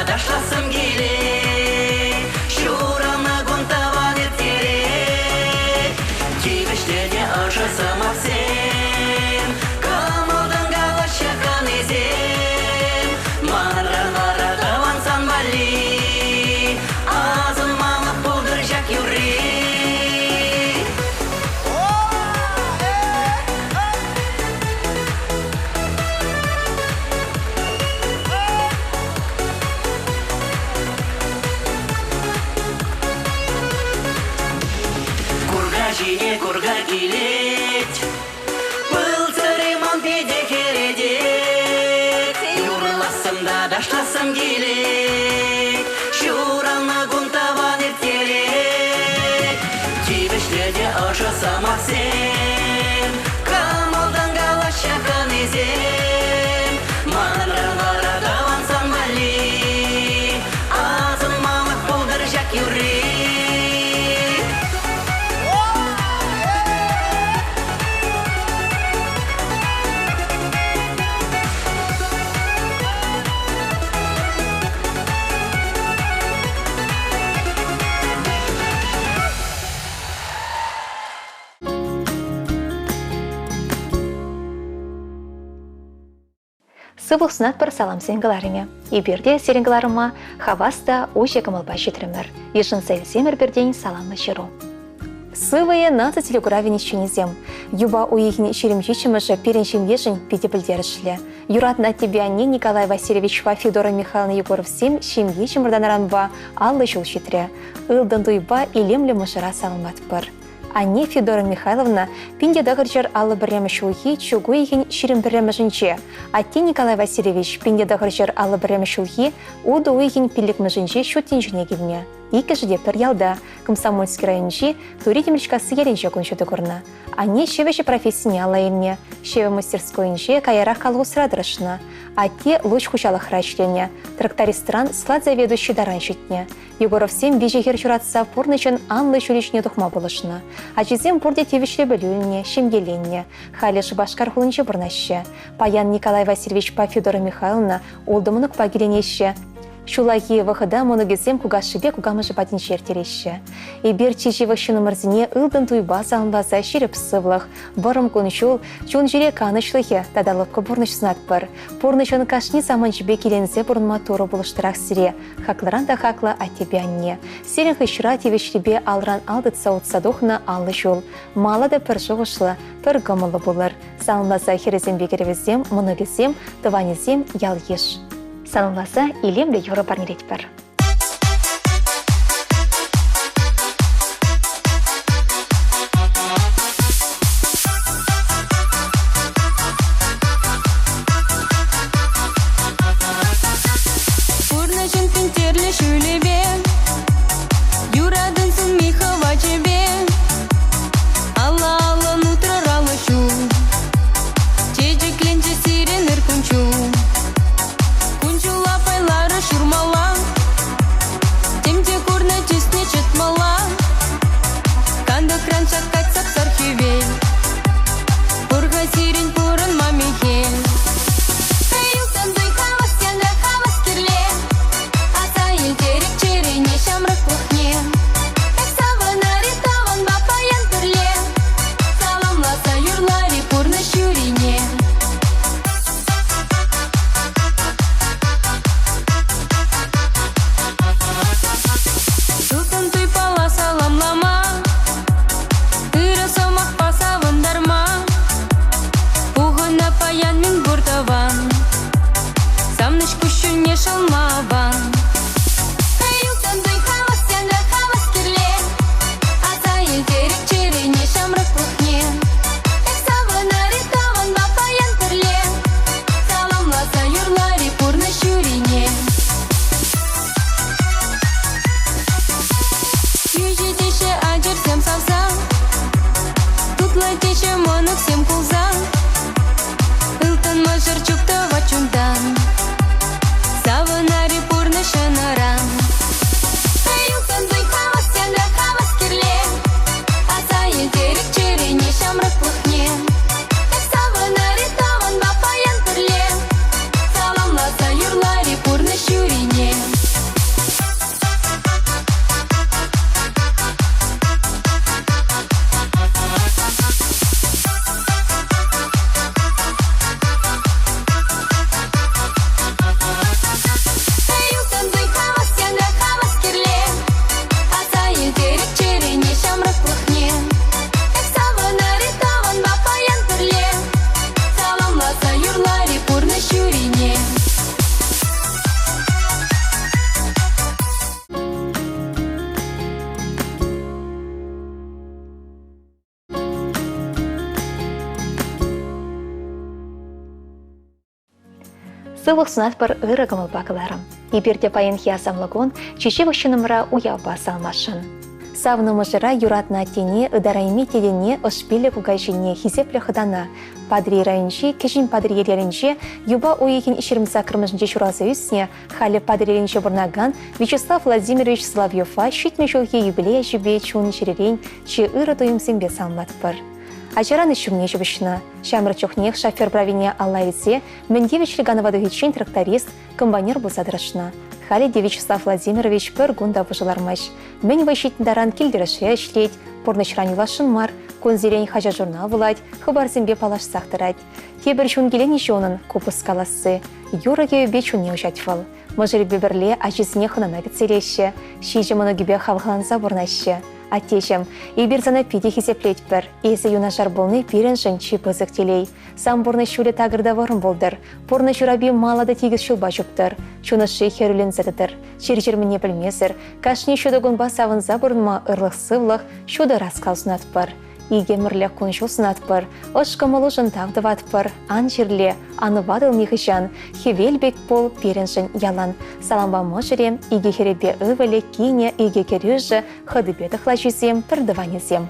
Дашласым келет, шурана гонтаван ертерет, тегіштеде ашасам ақсен, камылдан галаша канезем, манранлара тавансан бали, азын мамық болдыр жак юрет. Жіне курга келет, бұл цариман беде хередет, юрыласым да дашласым келет, шурална күнтаван ертерет, тегішлерде ашасам ақсен, камылдан галаша канезем, манранлара тавансан бали, азын мамық болдыр жак юрет. Сывық сынат бір салам сенгаларыме. Иберде серенгаларыма хаваста уше кымылба жетірімір. Ешін сәйілсемір бірден саламы жыру. Сывые наты телеграфини ченезем. Юба уихин черемчичимыжы переншим ешін педе білдерішлі. Юратна Тебиане Николай Васильевичва Федора Михайловна Егоровсем шемге чемырданаранба аллы жол жетірі. Илдан туйба илемлі мұшыра салымат бір. Ане Федора Михайловна пинде дағыржар аллы біреміші ухи чугу ехін шерім біремішінче. Атте Николай Васильевич пинде дағыржар аллы біреміші ухи уды уйхин пилік мүжінче шуттен жүне келіне. Екі жде пір ялда, Комсомольский райончи туритимльшкасы еренче күншуды көрні. Ане шевеші профессияне алайынне, шеве мастерскойынче каярах қалу сұрадырышына. Атте луч хучалық рачленне, трактористран склад заведующий даран шетне. Егоровсем бежегер жүратса пурнычын анлы жүречне тухма болышына. Ачизем пурде тевішлі білуіне, шемгеленне, халеш башкар хулынче бұрнаще. Паян Николай Васильевич па Федора Михайловна олдымынық пагеленеше. Шулахи вахада моногезем кугашыбе кугамыжы патинчер терещі. Ибер чечеві шынымырзіне ұлдын туйба салынбаса шереп сывлық. Барым коншул, чун жире канышлығы тадалыпқы бұрныш сынат бар. Бұрнышын кашни саман жібе келензе бұрын моторы бұлыштырақ сире. Хакларан да хакла атебе анне. Серін хышыра тевешлебе алран алдытса отсадохна аллы жол. Мала да пір жоғышлы, пір гымылы болыр. Салынбаса херезем бекеревізем, моногезем, тыванезем ял еш. Салынласа илемлі Европарнерет бар. Пурнашын пинтерлі шүлебе, юрадын сын михава жебе, алла нутраралы шу, чежекленче сирен ыркунчу. Кунчула пайлары шурмала, темте курна честне четмала, канда кран шаккать сапсар хювель, пурга сирень пурын мамихель. Каюлтан дуй хавас янда хавас кирле, аса елтерек черене шамрак кухне. Эксава наритаван бапаян турле, саламласа юрлари пурна шюрине. Султан туй пала саламлама, тыра сомақ паса вандарма, пуғына паян мен бұрдаван, самныш күші не шалмаван. Каюлтан туй хавас янда хавас кирле, аса елтерек черене шамрак кухне. Эксава наритаван бапаян турле, саламласа юрлари пурна шюрине. Южи тише ажыр сем савса, тутла тише монок сем кулза, ылтан мажыр чукта вачундан, савынари пурны шанаран. Каюлтан дуй хавас янда хавас кирле, аса елтерек черене шамрак кухне. Эксавынари таван бапаян турле, саламласа юрлари пурны шюрине. Каюлтан дуй хавас янда хавас кирле, аса елтерек черене шамрак кухне. Эксава наритаван бапаян турле, саламласа юрлари пурны шюрине. Сывық сунат бір ыры гымыл бақыларым. Иберде пайын хиасамлығын чешевік шынымыра уяба салмашын. Савны мұжыра юратна тене, ыдарайми тедене, ұшпелі кугайжине, хизеплі хыдана. Падри райынчи, кешін падри ерерінче, юба уекін ішірімса кірмішінче шуразы үсіне, халі падри ерерінче бұрнаган Вячеслав Владимирович Соловьёва шүйтме жолге юбилея жібе чуын шеререн, че ыры тойымсенбе салмат бір. Ачараны шумне жібішіна. Шамыр чохнех шофер правине Аллайце, Мендевич Легановадыгичен тракторист, комбайнер бұзадырышына. Халиде Вячеслав Владимирович бір гунда бұжылармаш. Мен вайшетіндаран келдіріше ішлет, порнышран юлашын мар, конзелень хажа журнал вылать, хыбарзембе палаш сақтырать. Тебір шунгелен ешонын купыс каласы. Юраге өбе чуне ұжатвал. Мұжыр бебірле ажизіне хынана бітселеші, шейжі мұны гібе хавғанса бұрнашы. аттешем, ибір зана пиде хисеплет бір. Есі юнашар болны пирен жынчы пызық телей. Сам борны шуле тағырда варым болдыр. Борны жураби малады тегіз шулба жүптір. Шунышы херулен зәдідір. Чер-жерміне білмесір. Кашне шудығын басавынза бұрынма ырлық сывлық шуды расқал сунат бір. Игемірлі құншыл сынат бір. Ұшқымылы жынтағды ват бір. Ан жерле, аны вадыл нехішан. Хевел бек бол пирен жын ялан. Саламба мұжырем, иге херебе ывелі кейне иге кережі хыдыбеті хлажызем тұрдыванезем.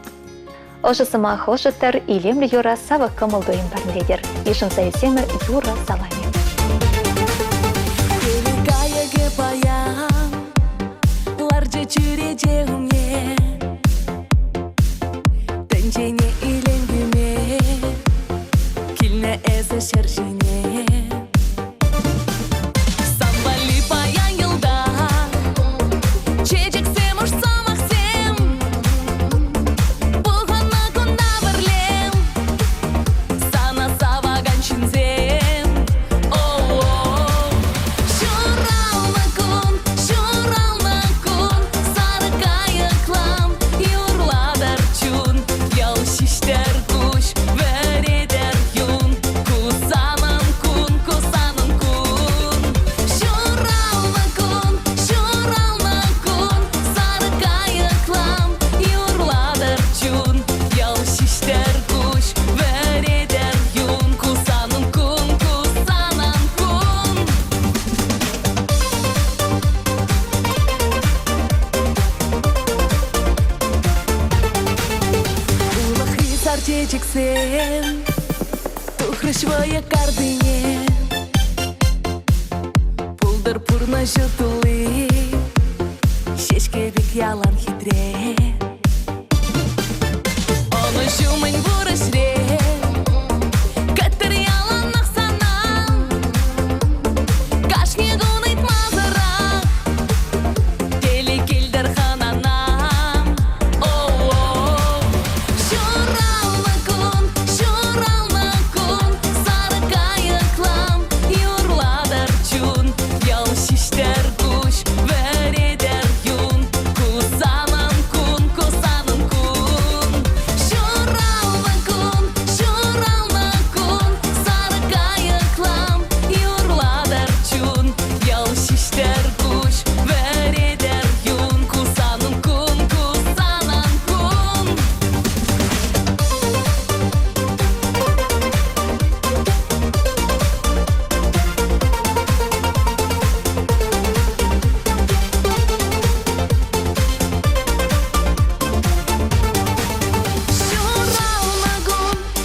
Ожысыма хожытыр, илемлі юра савы кымылдойын барнедер. Ешін сайысемір юра салами. Великая баян, ларджи чүреде умне, тәнжене иленгіме, кілне әзі шәржіне. Самбали баян елда, чечексем уж самақсем, бұлғана күнда бірлем, сана саваган шынзем. Şuralma kun, sarı kayıklam, yurladır çun, yal şişler kuş, vereder yun, kusanın kun. Şuralma kun, sarı kayıklam, yurladır çun, yal şişler kuş, vereder yun, kusanın kun. Чечексен, тухрышвая кардыне, пулдыр пурна жытылы, шешкебек ялан хитре. Оны жумын бурышре, кәттір ялан нақсанам, кашне гунайт мазырақ, келі келдір хананам. Şuralma kun, sarı kayıklam, yurladır çun, yal şişler kuş, vereder yun, kusanın kun. Şuralma kun, sarı kayıklam, yurladır çun, yal şişler kuş, vereder yun, kusanın kun.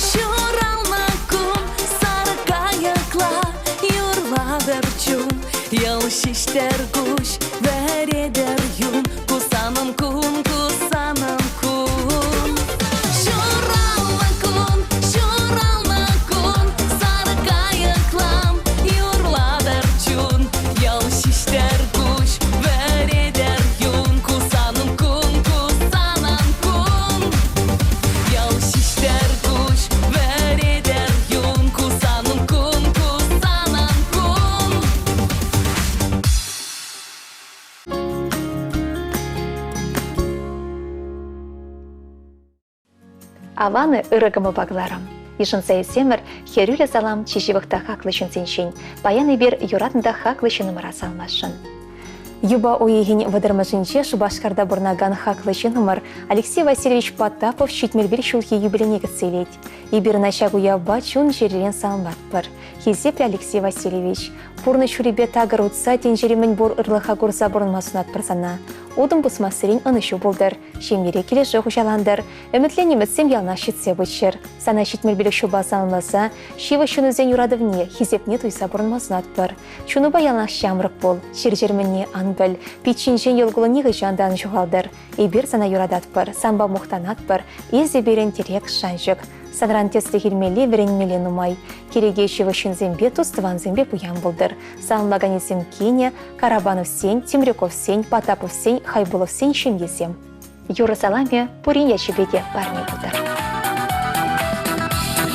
Şuralma kun, sarı kayıkla, yurladır çun, yal şişler kuş, vereder yun, kusanım kun. Şuralma kun, sarı kayıklam, yurladır çun, yal şişler kuş, vereder yun, kusanım kun. Yal şişler kuş, vereder yun, kusanım kun. Аваны ырыгымы багларым. Ишын сайысемір, херюлі салам чешевықта хақлышын сеншін, баяны бір юратында хақлышыны мыра салмашын. Юба ойығын вадырмашынче Шубашкарда бұрнаган хақлышын ымыр Алексей Васильевич Потапов шитмелбір шулхи юбиленегі целет. Ибірна шагуя бачун жеререн салмат бір. Хизепли Алексей Васильевич. Пурны шурибе тагыр утса тенжеремен бор ырлыха курса бұрынмасынат бірсана. Удым бұсмасырин ұнышу болдыр. Шемере келеші хұшаландыр. Үмітленемітсем ялна шитсе бұтшыр. Сана шитмелбілік шуба салынласа, шивы шунызен юрадывне, хизепне туйса бұрынмасынат бір. Шуныба ялна шамрық бол. Шер-жерменне ан біл. Пичинжен елгулы неғы жандан жоғалдыр. Ибір сана юрадат бір. Самба мұқтанат бір. Езі берен терек шанжық. Санран тесті хилмелі веренмелі нумай. Кереге шивы шынзембе тустыван зембе пуян болдыр. Салынлаганезем Кене, Карабанов сень, Темрюков сень, Потапов сень, Хайбулов сень шымесем. Юры саламе пурин яшебеде барне болдыр.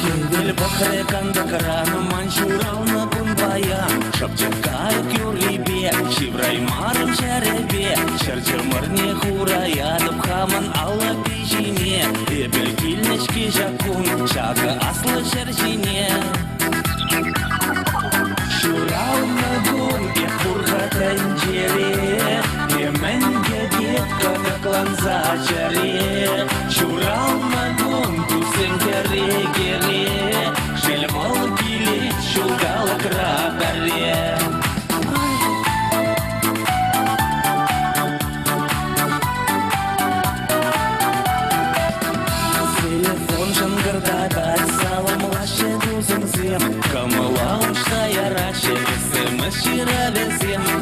Юнгел бахре канда крану манчурал на кун баян, шапчакай кюрибе, Ибраймарым шәребе, шәрчімірне хураядып хамын алла пешіне. Эбіл келнішке жақун, шағы аслы шәржіне. Шуралны гун, ехурға тәнжере, еменге дет кадықланса чәре. Шуралны гун, тусен кере-кере, шелмол келет шулгалы крабәре.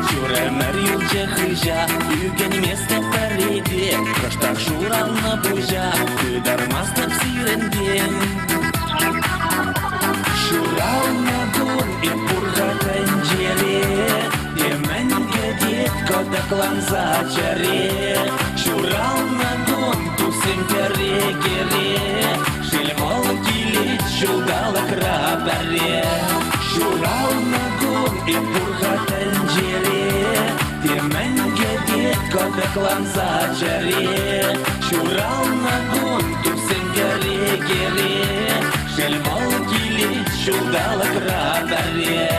Шурамар юлча хыжа, юген место пареде, Каштах шурал на бужа, Кыдармастап сиренден. Шурал на гор и пурга тенджере, Еменге дет кодеклан зачаре. Шурал на гон тусен кере-кере, Шельмол килит шулгала крабаре. Шурал на гор и пурга тенджере, Еменге дет кодеклан зачаре. Шурал на гон тусен кере-кере, Шельмол килит шулгала крабаре.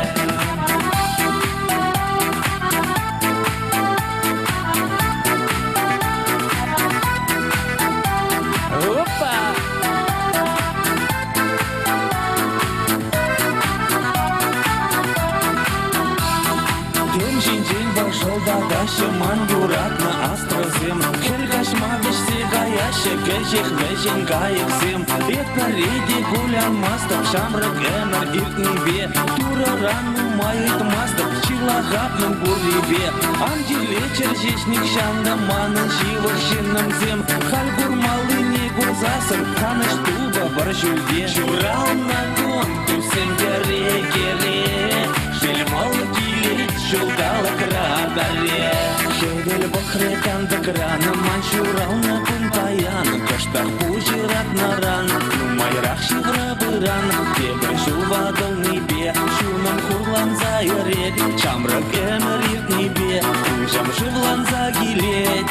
Шаман юрат на астрозем, Хельгаш магаш сегаяше, Гежих вежен гаексем. Эпареди гулян мастап, Шамрак эмер иртнибе, Тура рану мает мастап, Чилагапным гурибе. Ангелечер жешник шанда манын живыршинным зем, Хальгур малыне гурзасым, Ханыш туба баржульде. Шурал на гон, тусен кере-кере, Шельмол килит шулгала крабаре. Шевель бахретан да крана, Маншурал на пунтаян, Каштах пужират на ран, Майрах шивра быран, Тебр шулвадал небе, Шунам хурлан зайрет, Чамрак эмерит небе, Ужам шивлан загилет.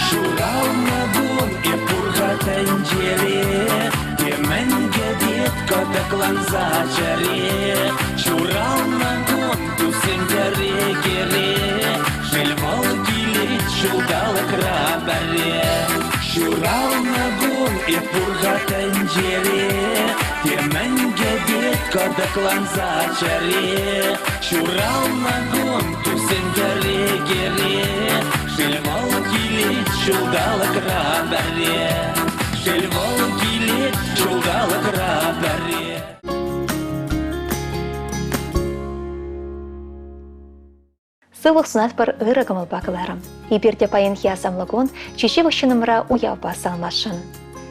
Шурал на гон и пурга тенджере, Еменге дет кодеклан зачаре. Шурал на гон тусен кере-кере, Шельмол килит шулгалы крабаре. Шурал на гон и пурга тенджере, Еменге дет кодеклан зачаре. Шурал на гон тусен кере-кере, Шельмол килит шулгалы крабаре. Шельмол килит шулгалы крабаре. Сывых сунат пар ыры кымылбакыларым. Иперде пайын хиясамлыгон, чече ващынымра уява салмашын.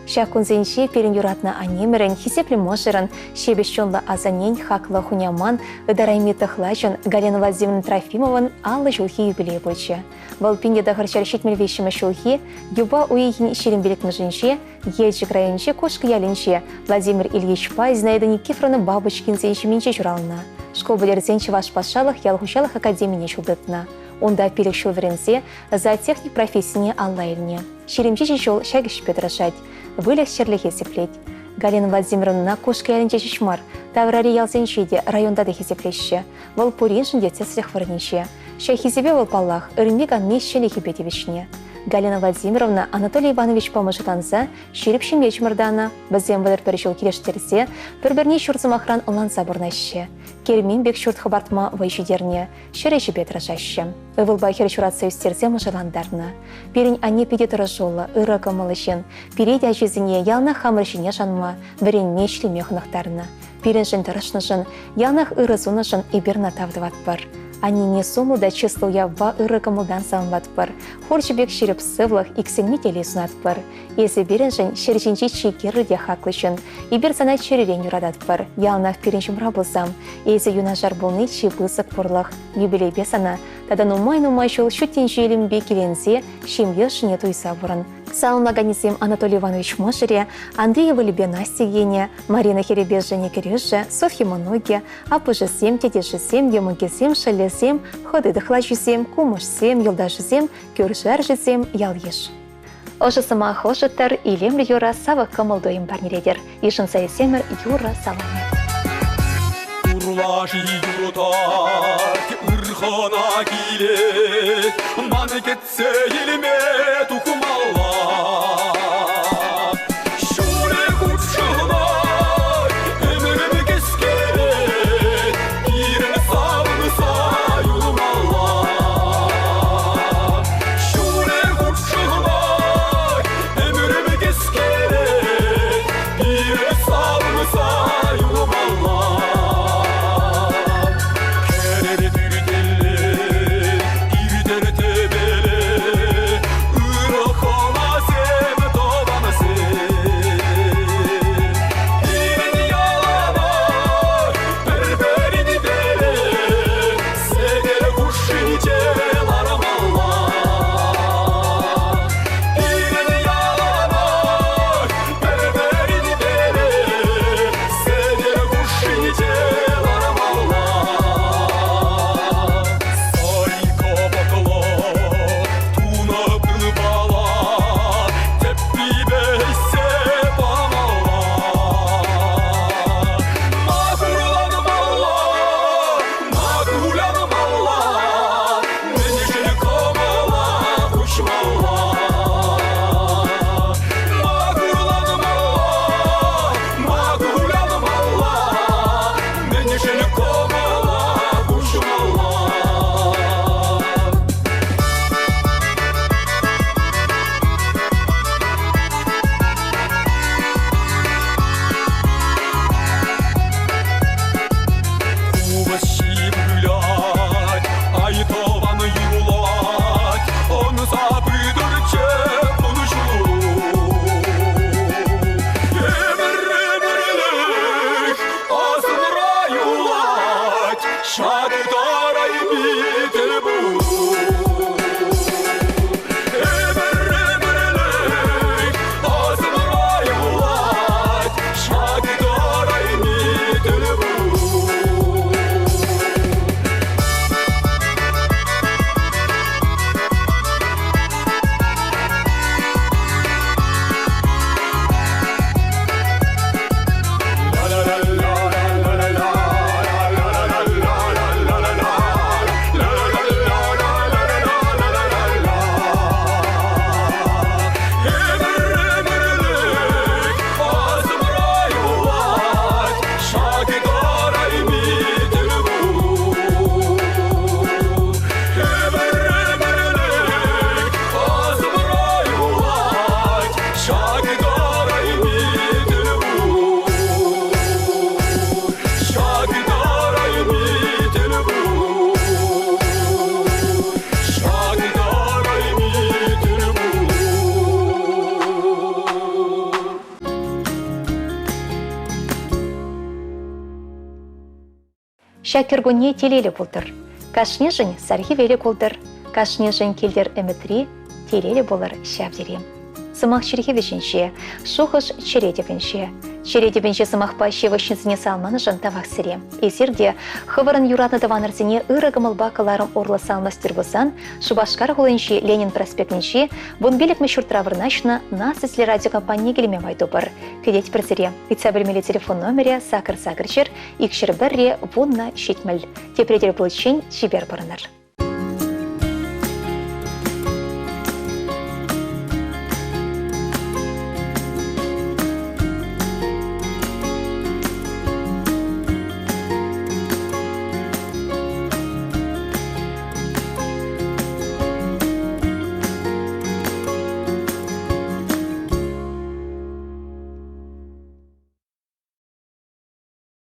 Шакунзенче перен юратна анемерен, хисепле можерен, шебещонла азанень хаклы хуняман, ыдарайми тахлачын Галина Владимировна Трофимован аллы жулхи юбилей бойче. Валпинде дахарчар шетмельвещима шулхи, юба уехин шерембелек женще, ельчик районче кошка ялинче, Владимир Ильич Пай, Зинаида Никифоровна бабочкин зенчеменче журална. Школ бадерзенче ваш пашалах ялхушалах академине чулдытна. Онда пилек шулверенсе за техник профессийне онлайне. Шеремче чечол шагиш петрашать. Вылег шерлихе сеплеть. Галина Владимировна кошка ялинче чечмар. Таврари ялзенчеде районда да хесеплеще. Валпуриншин детсесрех варниче. Шахизебе валпалах, рымиган мещели хипетевичне. Галина Владимировна Анатолий Иванович помышытанса, шерепшим вечмырдана, бізен вадыр перешел келештерсе, перберне шурзым охран онланса бурнаще. Кермин бек шурт хабартма вайшидерне, шереші петрашаще. Ывылба херчуратса үстерзе мыжаландарна. Перень ане педе тұрашолы, ырыға мылышын, перейде әжезіне ялна хамыршыне жанма, бірен мечлі мехнақтарна. Переншін тұрышнышын, ялнах ырызунышын иберна тавдыват бар. Они не суму да числу я ва ырыкамылдан салынбат бар. Хорчебек шереп сывлых иксенми телесунат бар. Если береншін шерченчи чекеры де хаклышын, ибер санат шеререн юрадат бар. Ялнах переншім рабылсам, если юнашар болны чи высык пурлах. Юбилей бесана, Тада нумай жол шүттенші елімбе келензе шемге шыне туйса бұрын. Салмаганизм Анатолий Иванович Мошере, Андреева Лебе Настя Ене, Марина Херебез Жене Кереже, Софья Моноге, Апыжысем, Тедешісем, Емугесем, Шалесем, Ходыдыхлачысем, Кумышсем, Елдашысем, Кюржаржысем, Ялеш. Ожысыма хожыттыр, илемлі юра савы кымылдойым барнередер. Ишын сайсемір юра саламы. Урлаши юртак, ырхана килет, маны кетсе еліме тұқымалла. Шуле құтшығынай, өмірім кескерет, кирін савынса юлымалла. Шуле құтшығынай, өмірім кескерет, кирін савынса юлымалла. Шакергуне телелі болдыр. Кашне жын сархи велі болдыр. Кашне жын келдер әмітри телелі болыр шабдерем. Сымақ черхевешінше, шухыш черетевенше. Черетевенше сымақпа шевышынсыне салманы жын тавақ сірем. Эсерде хывырын юратны даванырзіне ыры гымылба кыларым орлы салмастыр болсан, Шубашкар ғолынше Ленин проспектінше бұнбелік мүшіртравырнашны насыслі радиокомпания келеме майды бір. Кедет бірзіре, үтсәбірмелі телефон номере сакыр-сакыр жер, икшір бірре вунна шетміл. Тепредер бұл үшін жібер барыныр.